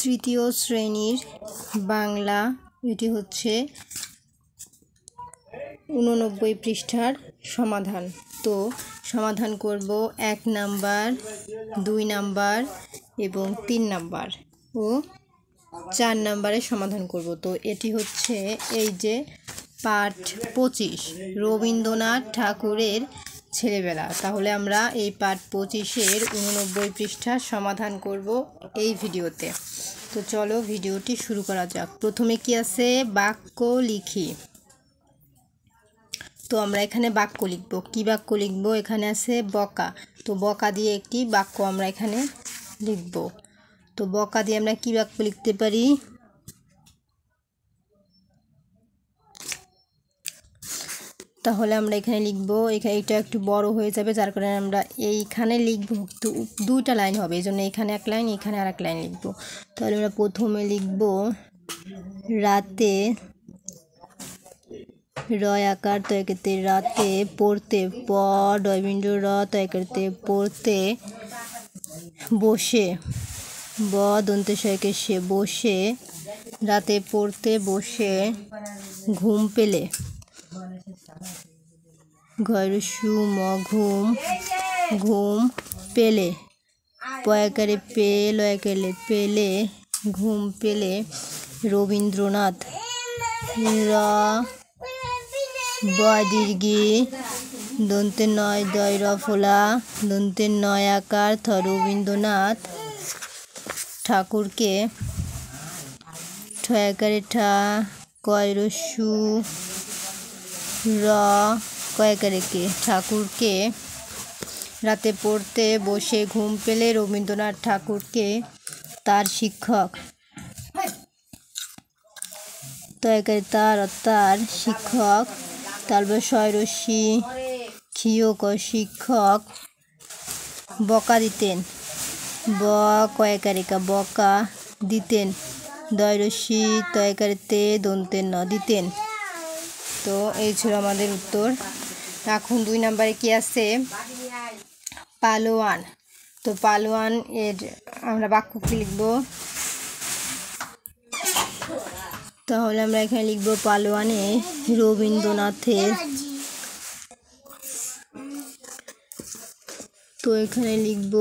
তৃতীয় শ্রেণীর বাংলা। এটি হচ্ছে 89 পৃষ্ঠার সমাধান। তো সমাধান করব 1 নাম্বার, 2 নাম্বার এবং 3 নাম্বার ও 4 নাম্বারের সমাধান করব। তো এটি হচ্ছে এই যে পাঠ 25 রবীন্দ্রনাথ ঠাকুরের ছেলেবেলা। তাহলে আমরা এই পাঠ 25-এর 89 পৃষ্ঠার সমাধান করব এই ভিডিওতে। তো চলো ভিডিওটি শুরু করা যাক। প্রথমে কি আছে, বাক্য লিখি। তো আমরা এখানে বাক্য লিখব। কি বাক্য লিখব? এখানে আছে বকা। তো বকা দিয়ে একটি বাক্য আমরা এখানে লিখব। তো বকা দিয়ে আমরা কি বাক্য লিখতে পারি? তাহলে আমরা এখানে লিখব, এটা একটু বড় হয়ে যাবে, যার কারণে আমরা এইখানে লিখব, তো 2টা লাইন হবে, এই জন্য এখানে 1 লাইন, এখানে আর 1 লাইন লিখব। তাহলে আমরা প্রথমে লিখব রাতে, রয় আকার তয়কেতে রাতে, পড়তে প ডয়বিন্দু র তয়কেতে পড়তে, বসে ব দন্তে শয়কে সে বসে, রাতে পড়তে বসে, ঘুম পেলে ঘরসু ম ঘুম, ঘুম পেলে, পয়াকারে পে লয়াকারে পেলে, ঘুম পেলে, রবীন্দ্রনাথ র বদীর্ঘি দন্তে নয় দয় র ফোলা দন্তে নয় আকার থ রবীন্দ্রনাথ ঠাকুরকে ঠয়াকারে ঠা কয়রসু র কয়াকারে কে ঠাকুরকে, রাতে পড়তে বসে ঘুম পেলে রবীন্দ্রনাথ ঠাকুরকে তার শিক্ষক, তয়কারে তার শিক্ষক, তারপর শয়রসি ক্ষিয়ক শিক্ষক বকা দিতেন, ব কয়াকারিকা বকা দিতেন, দয়রসি তয়কারিতে দন্তের ন দিতেন। তো এই ছিল আমাদের উত্তর। এখন 2 নাম্বারে কি আছে, পালোয়ান। তো পালোয়ান এর আমরা বাক্য কি লিখব? তাহলে আমরা এখানে লিখব পালোয়ানে রবীন্দ্রনাথের, তো এখানে লিখব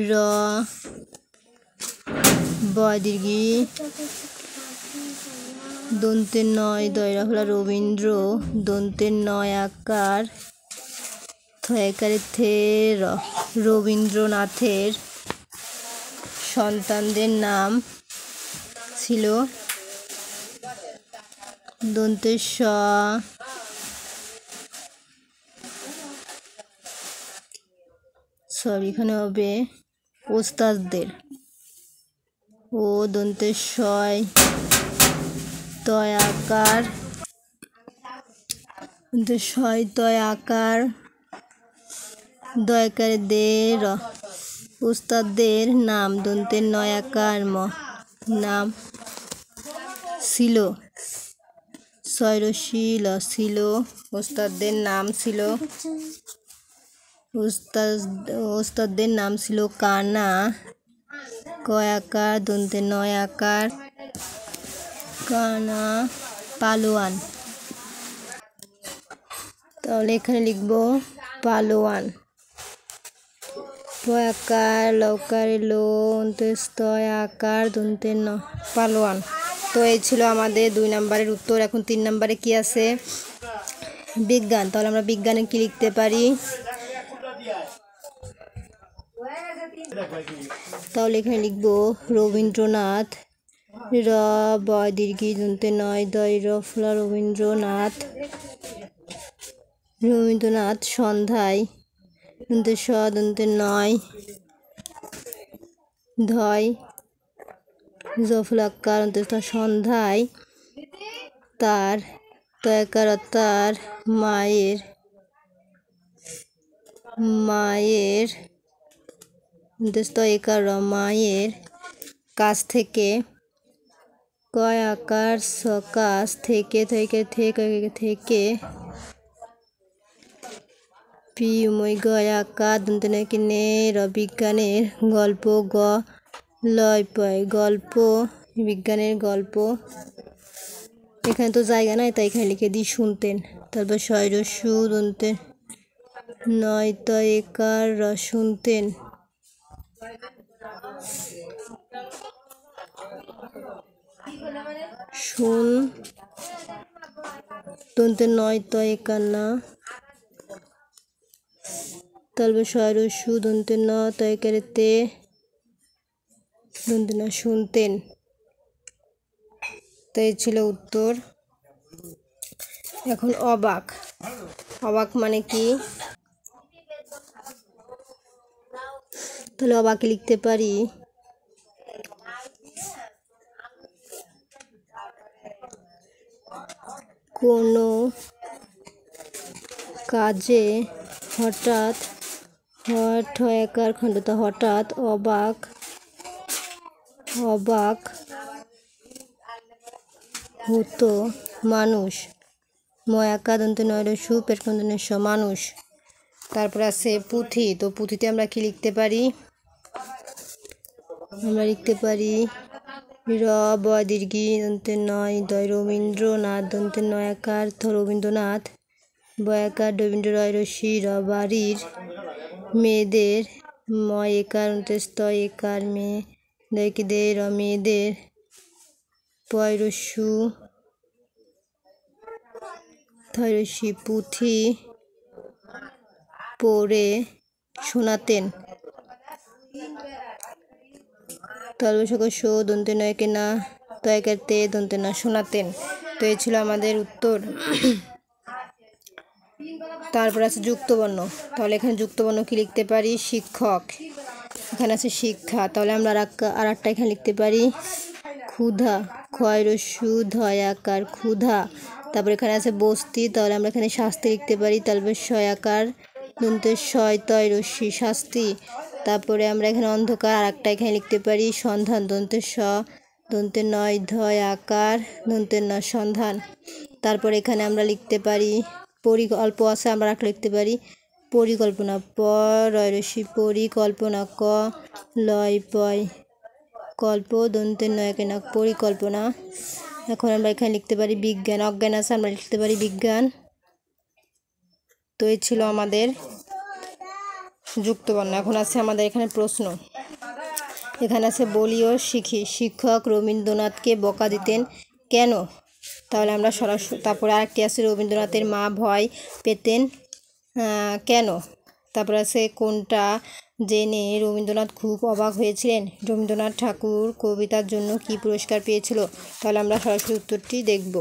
র বদীর্ঘি দন্তের নয় দয়রা হলো রবীন্দ্র দন্তের নয় আকার থয়াকারে থে রবীন্দ্রনাথের সন্তানদের নাম ছিল দন্তের স এখানে হবে ওস্তাদদের, ও দন্তের শয় তয় আকার শয় তয় আকার দয়কারে দে র ওস্তাদদের নাম দন্তের নয় আকার ম নাম ছিল শয়রশীল ছিল, ওস্তাদদের নাম ছিল, ওস্তাদদের নাম ছিল কানা কয় আকার দন্তের নয় আকার কানা পালোয়ান। তাহলে এখানে লিখব পালোয়ান, পয়াকার লৌকারে লো অন্তস্তয় আকার দন্তের ন পালোয়ান। তো এই ছিল আমাদের 2 নাম্বারের উত্তর। এখন 3 নাম্বারে কি আছে, বিজ্ঞান। তাহলে আমরা বিজ্ঞানে কি লিখতে পারি? তাহলে এখানে লিখব রবীন্দ্রনাথ র বদীর্ঘি দন্তে নয় দয় র ফলা রবীন্দ্রনাথ সন্ধ্যায় দন্তে স দন্তে নয় ধয় জফলাকার অন্তস্থ সন্ধ্যায় তার তয়কার তার মায়ের অন্তস্থ একার মায়ের কাছ থেকে কয় আকার সকাশ থেকে থেকে পিময় গয়াকা দন্তনে কিনে বিজ্ঞানের গল্প গ লয় পয় গল্প, বিজ্ঞানের গল্প। এখানে তো জায়গা নাই, তাই এখানে লিখে দিই শুনতেন। তারপর শয়রস্যু দন্তে নয় তয় একার শুনতেন। শুন দন্তে নয় তয় একার না। তারপর শয়রস্যু দন্তে ন তয় একারে তে দন্তে না শুনতেন। তাই ছিল উত্তর। এখন অবাক। অবাক মানে কি? তাহলে অবাকে লিখতে পারি কোনো কাজে হঠাৎ একার খণ্ডতা হঠাৎ অবাক হতো মানুষ। ময়াকা দন্তে নয়রস্যু পেটকন্দনের স মানুষ। তারপর আছে পুঁথি। তো পুঁথিতে আমরা কি লিখতে পারি? আমরা লিখতে পারি র বয় দীর্ঘি দন্তে নয় দয় রবীন্দ্রনাথ দন্তে নয়াকার থ রবীন্দ্রনাথ বয়াকার রবীন্দ্র রয় রশ্মি র বাড়ির মেয়েদের ময় একার অন্ত্যস্ত একার মেয়ে দয়কে দে র মেয়েদের পয়রস্যু থয়রস্যি পুঁথি পড়ে শোনাতেন। তারপর সকল শো দন্তে নয়কে না তয়কার তে দন্তে না শোনাতেন। তো এই ছিল আমাদের উত্তর। তারপর আছে যুক্তবর্ণ। তাহলে এখানে যুক্তবর্ণ কি লিখতে পারি? শিক্ষক। এখানে আছে শিক্ষা। তাহলে আমরা আর একটা এখানে লিখতে পারি ক্ষুধা, ক্ষয়রস্যু ধয়াকার ক্ষুধা। তারপর এখানে আছে বস্তি। তাহলে আমরা এখানে শাস্তি লিখতে পারি। তারপর শয়াকার দন্তে শয় তয় রশ্মি শাস্তি। তারপরে আমরা এখানে অন্ধকার আর একটা এখানে লিখতে পারি সন্ধান দন্তে স দন্তে নয় ধয় আকার দন্তে ন সন্ধান। তারপর এখানে আমরা লিখতে পারি অল্প আছে, আমরা একটা লিখতে পারি পরিকল্পনা প রয় রশ্মি পরিকল্পনা ক লয় পয় কল্প দন্তে নয়কে না পরিকল্পনা। এখন আমরা এখানে লিখতে পারি বিজ্ঞান। অজ্ঞান আছে, আমরা লিখতে পারি বিজ্ঞান। তো এই ছিল আমাদের যুক্তবর্ণ। এখন আছে আমাদের এখানে প্রশ্ন। এখানে আছে বলি ও শিখি। শিক্ষক রবীন্দ্রনাথকে বকা দিতেন কেন? তাহলে আমরা সরাসরি তারপরে আরেকটি আছে রবীন্দ্রনাথের মা ভয় পেতেন কেন? তারপর আছে কোনটা জেনে রবীন্দ্রনাথ খুব অবাক হয়েছিলেন? রবীন্দ্রনাথ ঠাকুর কবিতার জন্য কি পুরস্কার পেয়েছিল? তাহলে আমরা সরাসরি উত্তরটি দেখব।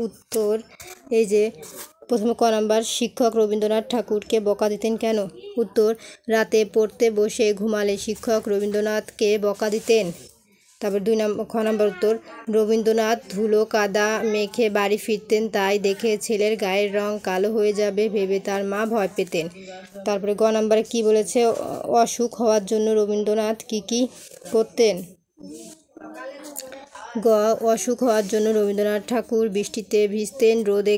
উত্তর এই যে প্রথমে ক নাম্বার, শিক্ষক রবীন্দ্রনাথ ঠাকুরকে বকা দিতেন কেন? উত্তর রাতে পড়তে বসে ঘুমালে শিক্ষক রবীন্দ্রনাথকে বকা দিতেন। তারপর খ নাম্বার উত্তর, রবীন্দ্রনাথ ধুলো কাদা মেখে বাড়ি ফিরতেন, তাই দেখে ছেলের গায়ের রং কালো হয়ে যাবে ভেবে তার মা ভয় পেতেন। তারপরে গ নাম্বারে কি বলেছে? অসুখ হওয়ার জন্য রবীন্দ্রনাথ কি করতেন? গ অসুখ হওয়ার জন্য রবীন্দ্রনাথ ঠাকুর বৃষ্টিতে ভিজতেন, রোদে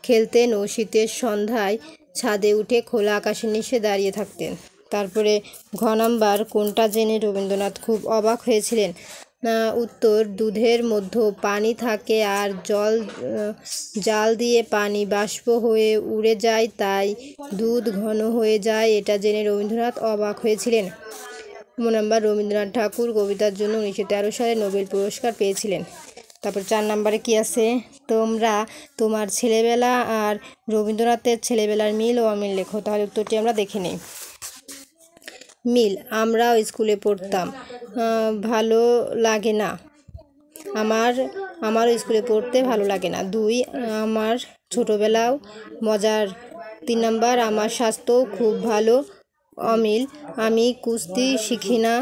খেলতেন ও শীতের সন্ধ্যায় ছাদে উঠে খোলা আকাশের নিচে দাঁড়িয়ে থাকতেন। তারপরে ঘ নাম্বার, কোনটা জেনে রবীন্দ্রনাথ খুব অবাক হয়েছিলেন? উত্তর দুধের মধ্যে পানি থাকে আর জাল দিয়ে পানি বাষ্প হয়ে উড়ে যায়, তাই দুধ ঘন হয়ে যায়, এটা জেনে রবীন্দ্রনাথ অবাক হয়েছিলেন। নাম্বার, রবীন্দ্রনাথ ঠাকুর কবিতার জন্য 1913 সালে নোবেল পুরস্কার পেয়েছিলেন। তারপর 4 নম্বরে কি আছে? তোমরা তোমার ছেলেবেলা আর রবীন্দ্রনাথের ছেলেবেলার মিল ও অমিল লেখো। তাহলে উত্তরটি আমরা দেখে নিই। মিল, আমরাও স্কুলে পড়তাম, ভালো লাগে না। আমারও স্কুলে পড়তে ভালো লাগে না। 2, আমার ছোটোবেলাও মজার। 3 নম্বর, আমার স্বাস্থ্যও খুব ভালো। অমিল, আমি কুস্তি শিখি না।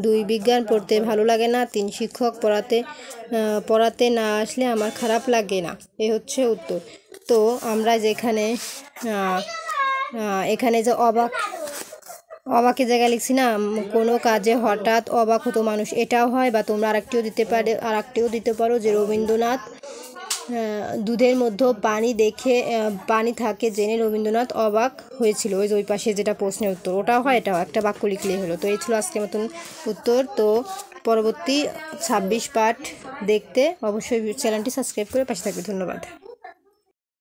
2, বিজ্ঞান পড়তে ভালো লাগে না। 3, শিক্ষক পড়াতে না আসলে আমার খারাপ লাগে না। এ হচ্ছে উত্তর। তো আমরা যেখানে এখানে যে অবাকের জায়গায় লিখছি না, কোনো কাজে হঠাৎ অবাক হতো মানুষ, এটাও হয়। বা তোমরা আরেকটিও দিতে পারো যে রবীন্দ্রনাথ দুধের মধ্যে পানি থাকে জেনে রবীন্দ্রনাথ অবাক হয়েছিল। ওই যে ওই পাশে যেটা প্রশ্নের উত্তর, ওটাও হয়, এটাও একটা বাক্য লিখলেই হলো। তো এই ছিল আজকের মতন উত্তর। তো পরবর্তী 26 পার্ট দেখতে অবশ্যই চ্যানেলটি সাবস্ক্রাইব করে পাশে থাকবে। ধন্যবাদ।